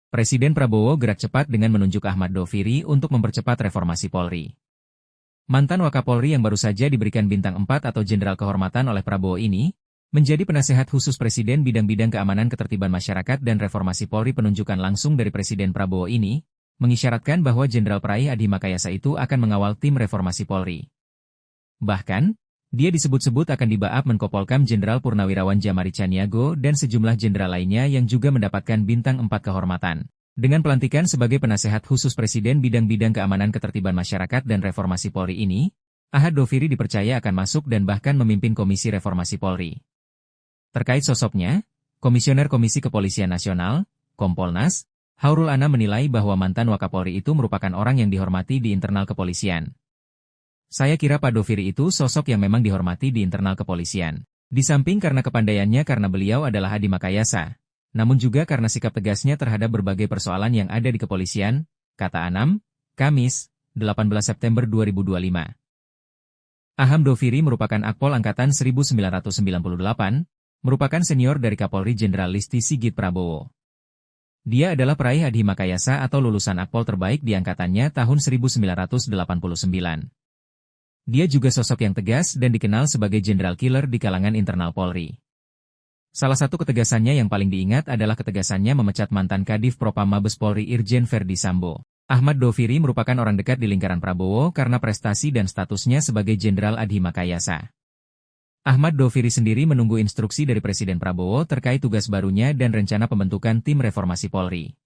Presiden Prabowo gerak cepat dengan menunjuk Ahmad Doviri untuk mempercepat reformasi Polri. Mantan Wakapolri yang baru saja diberikan bintang 4 atau Jenderal Kehormatan oleh Prabowo ini, menjadi penasehat khusus Presiden bidang-bidang keamanan ketertiban masyarakat dan reformasi Polri. Penunjukan langsung dari Presiden Prabowo ini, mengisyaratkan bahwa Jenderal Peraih Adi Makayasa itu akan mengawal tim reformasi Polri. Bahkan, dia disebut-sebut akan dibaap Menko Polkam Jenderal Purnawirawan Djamari Caniago dan sejumlah jenderal lainnya yang juga mendapatkan bintang 4 kehormatan. Dengan pelantikan sebagai penasehat khusus Presiden bidang-bidang keamanan ketertiban masyarakat dan reformasi Polri ini, Ahmad Doviri dipercaya akan masuk dan bahkan memimpin Komisi Reformasi Polri. Terkait sosoknya, Komisioner Komisi Kepolisian Nasional, Kompolnas, Hairul Anam menilai bahwa mantan Wakapolri itu merupakan orang yang dihormati di internal kepolisian. Saya kira Pak Doviri itu sosok yang memang dihormati di internal kepolisian. Di samping karena kepandaiannya karena beliau adalah Adi Makayasa, namun juga karena sikap tegasnya terhadap berbagai persoalan yang ada di kepolisian, kata Anam, Kamis, 18 September 2025. Ahmad Doviri merupakan Akpol Angkatan 1998, merupakan senior dari Kapolri Jenderal Listio Sigit Prabowo. Dia adalah peraih Adi Makayasa atau lulusan Akpol terbaik di angkatannya tahun 1989. Dia juga sosok yang tegas dan dikenal sebagai Jenderal Killer di kalangan internal Polri. Salah satu ketegasannya yang paling diingat adalah ketegasannya memecat mantan Kadif Propam Mabes Polri Irjen Verdi Sambo. Ahmad Doviri merupakan orang dekat di lingkaran Prabowo karena prestasi dan statusnya sebagai Jenderal Adi Makayasa. Ahmad Doviri sendiri menunggu instruksi dari Presiden Prabowo terkait tugas barunya dan rencana pembentukan tim reformasi Polri.